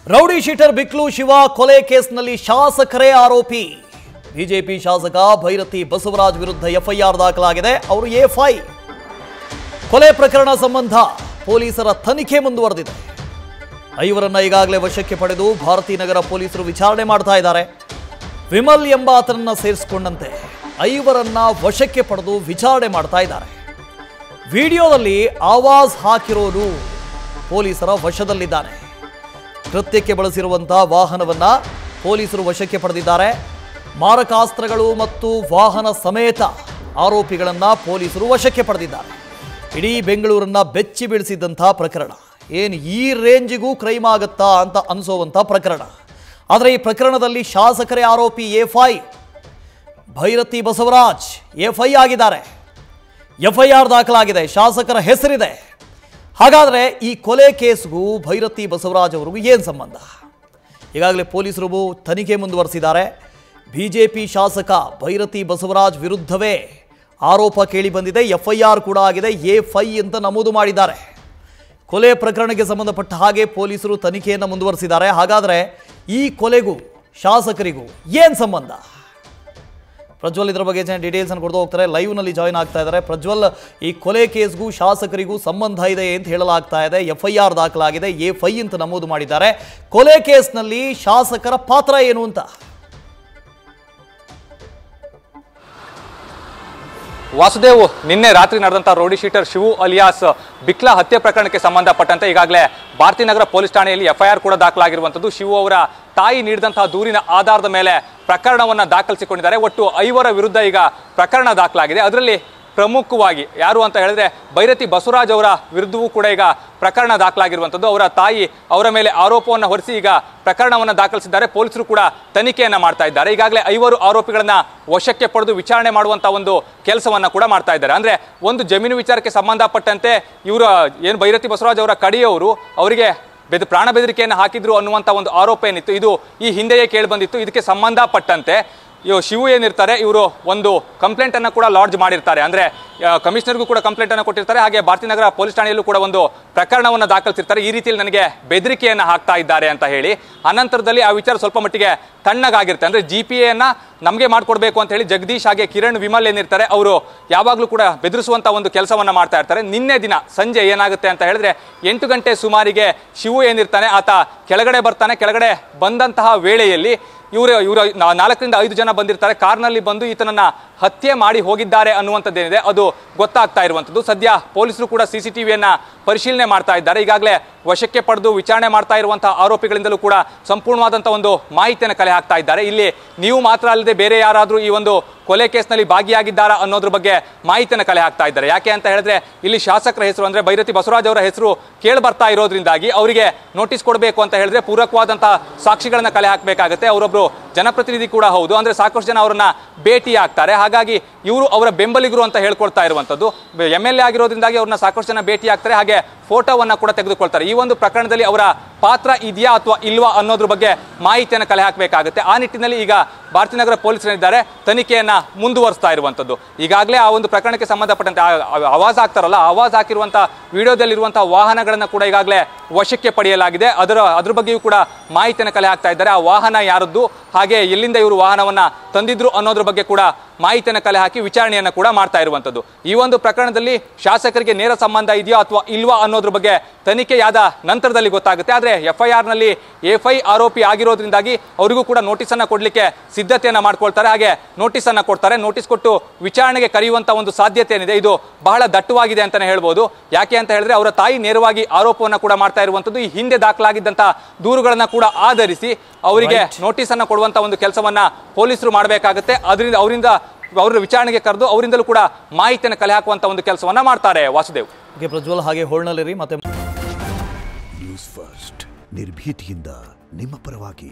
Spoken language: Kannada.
ರೌಡಿ ಶೀಟರ್ ಬಿಕ್ಲು ಶಿವ ಕೊಲೆ ಕೇಸ್ನಲ್ಲಿ ಶಾಸಕರೇ ಆರೋಪಿ. ಬಿಜೆಪಿ ಶಾಸಕ ಭೈರತಿ ಬಸವರಾಜ್ ವಿರುದ್ಧ ಎಫ್ಐಆರ್ ದಾಖಲಾಗಿದೆ. ಅವರು ಎಫ್ಐ ಕೊಲೆ ಪ್ರಕರಣ ಸಂಬಂಧ ಪೊಲೀಸರ ತನಿಖೆ ಮುಂದುವರೆದಿದೆ. ಐವರನ್ನ ಈಗಾಗಲೇ ವಶಕ್ಕೆ ಪಡೆದು ಭಾರತೀನಗರ ಪೊಲೀಸರು ವಿಚಾರಣೆ ಮಾಡ್ತಾ ಇದ್ದಾರೆ. ವಿಮಲ್ ಎಂಬಾತನನ್ನ ಸೇರಿಸಿಕೊಂಡಂತೆ ಐವರನ್ನ ವಶಕ್ಕೆ ಪಡೆದು ವಿಚಾರಣೆ ಮಾಡ್ತಾ ಇದ್ದಾರೆ. ವಿಡಿಯೋದಲ್ಲಿ ಆವಾಜ್ ಹಾಕಿರೋನು ಪೊಲೀಸರ ವಶದಲ್ಲಿದ್ದಾನೆ. ಕೃತ್ಯಕ್ಕೆ ಬಳಸಿರುವಂತಹ ವಾಹನವನ್ನ ಪೊಲೀಸರು ವಶಕ್ಕೆ ಪಡೆದಿದ್ದಾರೆ. ಮಾರಕಾಸ್ತ್ರಗಳು ಮತ್ತು ವಾಹನ ಸಮೇತ ಆರೋಪಿಗಳನ್ನ ಪೊಲೀಸರು ವಶಕ್ಕೆ ಪಡೆದಿದ್ದಾರೆ. ಇಡೀ ಬೆಂಗಳೂರನ್ನ ಬೆಚ್ಚಿ ಬೀಳಿಸಿದಂತಹ ಪ್ರಕರಣ. ಏನು ಈ ರೇಂಜಿಗೂ ಕ್ರೈಮ್ ಆಗುತ್ತಾ ಅಂತ ಅನಿಸೋವಂಥ ಪ್ರಕರಣ. ಆದರೆ ಈ ಪ್ರಕರಣದಲ್ಲಿ ಶಾಸಕರೇ ಆರೋಪಿ. ಎಫ್ಐ ಭೈರತಿ ಬಸವರಾಜ್ ಎಫ್ಐ ಆಗಿದ್ದಾರೆ. ಎಫ್ಐಆರ್ ದಾಖಲಾಗಿದೆ. ಶಾಸಕರ ಹೆಸರಿದೆ. ಹಾಗಾದರೆ ಈ ಕೊಲೆ ಕೇಸ್ಗೂ ಭೈರತಿ ಬಸವರಾಜ್ ಅವರಿಗೂ ಏನು ಸಂಬಂಧ? ಈಗಾಗಲೇ ಪೊಲೀಸರು ತನಿಖೆ ಮುಂದುವರೆಸಿದ್ದಾರೆ. ಬಿಜೆಪಿ ಶಾಸಕ ಭೈರತಿ ಬಸವರಾಜ್ ವಿರುದ್ಧವೇ ಆರೋಪ ಕೇಳಿ ಬಂದಿದೆ. ಎಫ್ಐಆರ್ ಕೂಡ ಆಗಿದೆ. ಎಫ್ಐ ಅಂತ ನಮೂದು ಮಾಡಿದ್ದಾರೆ. ಕೊಲೆ ಪ್ರಕರಣಕ್ಕೆ ಸಂಬಂಧಪಟ್ಟ ಹಾಗೆ ಪೊಲೀಸರು ತನಿಖೆಯನ್ನು ಮುಂದುವರೆಸಿದ್ದಾರೆ. ಹಾಗಾದರೆ ಈ ಕೊಲೆಗೂ ಶಾಸಕರಿಗೂ ಏನು ಸಂಬಂಧ? ಪ್ರಜ್ವಲ್ ಇದರ ಬಗ್ಗೆ ಡೀಟೇಲ್ಸ್ ಅನ್ನು ಕೊಡ್ತಾ ಹೋಗ್ತಾರೆ. ಲೈವ್ನಲ್ಲಿ ಜಾಯ್ನ್ ಆಗ್ತಾ ಇದ್ದಾರೆ. ಪ್ರಜ್ವಲ್, ಈ ಕೊಲೆ ಕೇಸ್ಗೂ ಶಾಸಕರಿಗೂ ಸಂಬಂಧ ಇದೆ ಅಂತ ಹೇಳಲಾಗ್ತಾ ಇದೆ. ಎಫ್ಐಆರ್ ದಾಖಲಾಗಿದೆ. ಎಫ್ಐ ಅಂತ ನಮೂದು ಮಾಡಿದ್ದಾರೆ. ಕೊಲೆ ಕೇಸ್ನಲ್ಲಿ ಶಾಸಕರ ಪಾತ್ರ ಏನು ಅಂತ? ವಾಸುದೇವ್, ನಿನ್ನೆ ರಾತ್ರಿ ನಡೆದಂಥ ರೌಡಿ ಶೀಟರ್ ಶಿವು ಅಲಿಯಾಸ್ ಬಿಕ್ಲಾ ಹತ್ಯೆ ಪ್ರಕರಣಕ್ಕೆ ಸಂಬಂಧಪಟ್ಟಂತೆ ಈಗಾಗಲೇ ಭಾರತೀನಗರ ಪೊಲೀಸ್ ಠಾಣೆಯಲ್ಲಿ ಎಫ್ಐಆರ್ ಕೂಡ ದಾಖಲಾಗಿರುವಂಥದ್ದು. ಶಿವು ಅವರ ತಾಯಿ ನೀಡಿದಂತಹ ದೂರಿನ ಆಧಾರದ ಮೇಲೆ ಪ್ರಕರಣವನ್ನು ದಾಖಲಿಸಿಕೊಂಡಿದ್ದಾರೆ. ಒಟ್ಟು 5 ವಿರುದ್ಧ ಈಗ ಪ್ರಕರಣ ದಾಖಲಾಗಿದೆ. ಅದರಲ್ಲಿ ಪ್ರಮುಖವಾಗಿ ಯಾರು ಅಂತ ಹೇಳಿದ್ರೆ ಭೈರತಿ ಬಸವರಾಜ್ ಅವರ ವಿರುದ್ಧವೂ ಕೂಡ ಈಗ ಪ್ರಕರಣ ದಾಖಲಾಗಿರುವಂಥದ್ದು. ಅವರ ತಾಯಿ ಅವರ ಮೇಲೆ ಆರೋಪವನ್ನು ಹೊರಿಸಿ ಈಗ ಪ್ರಕರಣವನ್ನು ದಾಖಲಿಸಿದ್ದಾರೆ. ಪೊಲೀಸರು ಕೂಡ ತನಿಖೆಯನ್ನು ಮಾಡ್ತಾ ಇದ್ದಾರೆ. ಈಗಾಗಲೇ 5 ಆರೋಪಿಗಳನ್ನ ವಶಕ್ಕೆ ಪಡೆದು ವಿಚಾರಣೆ ಮಾಡುವಂಥ ಒಂದು ಕೆಲಸವನ್ನು ಕೂಡ ಮಾಡ್ತಾ ಇದ್ದಾರೆ. ಅಂದರೆ ಒಂದು ಜಮೀನು ವಿಚಾರಕ್ಕೆ ಸಂಬಂಧಪಟ್ಟಂತೆ ಇವರು ಏನು ಭೈರತಿ ಬಸವರಾಜ್ ಅವರ ಕಡೆಯವರು ಅವರಿಗೆ ಪ್ರಾಣ ಬೆದರಿಕೆಯನ್ನು ಹಾಕಿದ್ರು ಅನ್ನುವಂಥ ಒಂದು ಆರೋಪ ಏನಿತ್ತು, ಇದು ಈ ಹಿಂದೆಯೇ ಕೇಳಿ ಬಂದಿತ್ತು. ಇದಕ್ಕೆ ಸಂಬಂಧಪಟ್ಟಂತೆ ಶಿವು ಏನಿರ್ತಾರೆ ಇವರು ಒಂದು ಕಂಪ್ಲೇಂಟ್ ಅನ್ನು ಕೂಡ ಲಾಡ್ಜ್ ಮಾಡಿರ್ತಾರೆ. ಅಂದ್ರೆ ಕಮಿಷನರ್ಗೂ ಕೂಡ ಕಂಪ್ಲೇಂಟ್ ಅನ್ನು ಕೊಟ್ಟಿರ್ತಾರೆ. ಹಾಗೆ ಭಾರತೀನಗರ ಪೊಲೀಸ್ ಠಾಣೆಯಲ್ಲೂ ಕೂಡ ಒಂದು ಪ್ರಕರಣವನ್ನು ದಾಖಲಿಸಿರ್ತಾರೆ. ಈ ರೀತಿಯಲ್ಲಿ ನನಗೆ ಬೆದರಿಕೆಯನ್ನು ಹಾಕ್ತಾ ಇದ್ದಾರೆ ಅಂತ ಹೇಳಿ. ಅನಂತರದಲ್ಲಿ ಆ ವಿಚಾರ ಸ್ವಲ್ಪ ಮಟ್ಟಿಗೆ ತಣ್ಣಗಾಗಿರುತ್ತೆ. ಅಂದ್ರೆ GPA ನಮಗೆ ಮಾಡ್ಕೊಡ್ಬೇಕು ಅಂತ ಹೇಳಿ ಜಗದೀಶ್ ಹಾಗೆ ಕಿರಣ್ ವಿಮಲ್ ಏನಿರ್ತಾರೆ ಅವರು ಯಾವಾಗಲೂ ಕೂಡ ಬೆದರಿಸುವಂತ ಒಂದು ಕೆಲಸವನ್ನ ಮಾಡ್ತಾ ಇರ್ತಾರೆ. ನಿನ್ನೆ ದಿನ ಸಂಜೆ ಏನಾಗುತ್ತೆ ಅಂತ ಹೇಳಿದ್ರೆ 8 ಗಂಟೆ ಸುಮಾರಿಗೆ ಶಿವು ಏನಿರ್ತಾನೆ ಆತ ಕೆಳಗಡೆ ಬರ್ತಾನೆ. ಕೆಳಗಡೆ ಬಂದಂತಹ ವೇಳೆಯಲ್ಲಿ ಇವರು 4 ರಿಂದ 5 ಜನ ಬಂದಿರ್ತಾರೆ. ಕಾರ್ನಲ್ಲಿ ಬಂದು ಈತನನ್ನ ಹತ್ಯೆ ಮಾಡಿ ಹೋಗಿದ್ದಾರೆ ಅನ್ನುವಂಥದ್ದೇನಿದೆ ಅದು ಗೊತ್ತಾಗ್ತಾ ಇರುವಂಥದ್ದು. ಸದ್ಯ ಪೊಲೀಸರು ಕೂಡ CCTVಯನ್ನ ಪರಿಶೀಲನೆ ಮಾಡ್ತಾ ಇದ್ದಾರೆ. ಈಗಾಗಲೇ ವಶಕ್ಕೆ ಪಡೆದು ವಿಚಾರಣೆ ಮಾಡ್ತಾ ಇರುವಂತಹ ಆರೋಪಿಗಳಿಂದಲೂ ಕೂಡ ಸಂಪೂರ್ಣವಾದಂತಹ ಒಂದು ಮಾಹಿತಿಯನ್ನು ಕಲೆ ಹಾಕ್ತಾ ಇದ್ದಾರೆ. ಇಲ್ಲಿ ನೀವು ಮಾತ್ರ ಅಲ್ಲದೆ ಬೇರೆ ಯಾರಾದರೂ ಈ ಒಂದು ಕೊಲೆ ಕೇಸ್ನಲ್ಲಿ ಭಾಗಿಯಾಗಿದ್ದಾರಾ ಅನ್ನೋದ್ರ ಬಗ್ಗೆ ಮಾಹಿತಿಯನ್ನು ಕಲೆ ಹಾಕ್ತಾ ಇದ್ದಾರೆ. ಯಾಕೆ ಅಂತ ಹೇಳಿದ್ರೆ ಇಲ್ಲಿ ಶಾಸಕರ ಹೆಸರು ಅಂದ್ರೆ ಭೈರತಿ ಬಸವರಾಜ್ ಅವರ ಹೆಸರು ಕೇಳಿ ಬರ್ತಾ ಇರೋದ್ರಿಂದಾಗಿ ಅವರಿಗೆ ನೋಟಿಸ್ ಕೊಡಬೇಕು ಅಂತ ಹೇಳಿದ್ರೆ ಪೂರಕವಾದಂತಹ ಸಾಕ್ಷಿಗಳನ್ನ ಕಲೆ ಹಾಕಬೇಕಾಗುತ್ತೆ. ಅವರೊಬ್ರು ಜನಪ್ರತಿನಿಧಿ ಕೂಡ ಹೌದು. ಅಂದ್ರೆ ಸಾಕಷ್ಟು ಜನ ಅವರನ್ನ ಭೇಟಿ ಆಗ್ತಾರೆ. ಹಾಗಾಗಿ ಇವರು ಅವರ ಬೆಂಬಲಿಗರು ಅಂತ ಹೇಳ್ಕೊಳ್ತಾ ಇರುವಂತದ್ದು. MLA ಆಗಿರೋದ್ರಿಂದಾಗಿ ಅವ್ರನ್ನ ಸಾಕಷ್ಟು ಜನ ಭೇಟಿ ಆಗ್ತಾರೆ. ಹಾಗೆ ಫೋಟೋವನ್ನ ಕೂಡ ತೆಗೆದುಕೊಳ್ತಾರೆ. ಈ ಒಂದು ಪ್ರಕರಣದಲ್ಲಿ ಅವರ ಪಾತ್ರ ಇದೆಯಾ ಅಥವಾ ಇಲ್ವಾ ಅನ್ನೋದ್ರ ಬಗ್ಗೆ ಮಾಹಿತಿಯನ್ನು ಕಲೆ ಹಾಕಬೇಕಾಗುತ್ತೆ. ಆ ನಿಟ್ಟಿನಲ್ಲಿ ಈಗ ಭಾರತೀನಗರ ಪೊಲೀಸರಿದ್ದಾರೆ ತನಿಖೆಯನ್ನ ಮುಂದುವರಿಸ್ತಾ ಇರುವಂತದ್ದು. ಈಗಾಗಲೇ ಆ ಒಂದು ಪ್ರಕರಣಕ್ಕೆ ಸಂಬಂಧಪಟ್ಟಂತೆ ಆವಾಜ್ ಹಾಕ್ತಾರಲ್ಲ, ಆವಾಜ್ ಹಾಕಿರುವಂತಹ ವಿಡಿಯೋದಲ್ಲಿರುವಂತಹ ವಾಹನಗಳನ್ನ ಕೂಡ ಈಗಾಗಲೇ ವಶಕ್ಕೆ ಪಡೆಯಲಾಗಿದೆ. ಅದ್ರ ಬಗ್ಗೆಯೂ ಕೂಡ ಮಾಹಿತಿಯನ್ನು ಕಲೆ ಹಾಕ್ತಾ ಇದ್ದಾರೆ. ಆ ವಾಹನ ಯಾರದ್ದು, ಹಾಗೆ ಎಲ್ಲಿಂದ ಇವರು ವಾಹನವನ್ನ ತಂದಿದ್ರು ಅನ್ನೋದ್ರ ಬಗ್ಗೆ ಕೂಡ ಮಾಹಿತಿಯನ್ನು ಕಲೆ ಹಾಕಿ ವಿಚಾರಣೆಯನ್ನ ಕೂಡ ಮಾಡ್ತಾ ಇರುವಂತದ್ದು. ಈ ಒಂದು ಪ್ರಕರಣದಲ್ಲಿ ಶಾಸಕರಿಗೆ ನೇರ ಸಂಬಂಧ ಇದೆಯಾ ಅಥವಾ ಇಲ್ವಾ ಅನ್ನೋದ್ರ ಬಗ್ಗೆ ತನಿಖೆಯಾದ ನಂತರದಲ್ಲಿ ಗೊತ್ತಾಗುತ್ತೆ. ಆದ್ರೆ FIR ನಲ್ಲಿ ಎಫ್ಐ ಆರೋಪಿ ಆಗಿರೋದ್ರಿಂದಾಗಿ ಅವರಿಗೂ ಕೂಡ ನೋಟಿಸ್ ಅನ್ನ ಕೊಡ್ಲಿಕ್ಕೆ ಸಿದ್ಧತೆಯನ್ನ ಮಾಡ್ಕೊಳ್ತಾರೆ. ಹಾಗೆ ನೋಟಿಸ್ ಅನ್ನ ಕೊಡ್ತಾರೆ. ನೋಟಿಸ್ ಕೊಟ್ಟು ವಿಚಾರಣೆಗೆ ಕರೆಯುವಂತ ಒಂದು ಸಾಧ್ಯತೆ ಏನಿದೆ ಇದು ಬಹಳ ದಟ್ಟವಾಗಿದೆ ಅಂತಾನೆ ಹೇಳ್ಬೋದು. ಯಾಕೆ ಅಂತ ಹೇಳಿದ್ರೆ ಅವರ ತಾಯಿ ನೇರವಾಗಿ ಆರೋಪವನ್ನ ಕೂಡ ಮಾಡ್ತಾ ಇರುವಂತದ್ದು. ಈ ಹಿಂದೆ ದಾಖಲಾಗಿದ್ದಂತಹ ದೂರುಗಳನ್ನ ಕೂಡ ಆಧರಿಸಿ ಅವರಿಗೆ ನೋಟಿಸ್ ಅನ್ನ ಕೊಡುವಂತ ಒಂದು ಕೆಲಸವನ್ನ ಪೊಲೀಸರು ಮಾಡಬೇಕಾಗುತ್ತೆ. ಅವರಿಂದ ಅವರ ವಿಚಾರಣೆಗೆ ಕರೆದು ಅವರಿಂದಲೂ ಕೂಡ ಮಾಹಿತಿಯನ್ನು ಕಲೆ ಹಾಕುವಂತ ಒಂದು ಕೆಲಸವನ್ನ ಮಾಡ್ತಾರೆ. ವಾಸುದೇವ್, ಪ್ರಜ್ವಲ್ ಹಾಗೆ ಹೋಲ್ನಲ್ಲಿರಿ. ಮತ್ತೆ ನ್ಯೂಸ್ ಫಸ್ಟ್ ನಿರ್ಭೀತಿಯಿಂದ ನಿಮ್ಮ ಪರವಾಗಿ.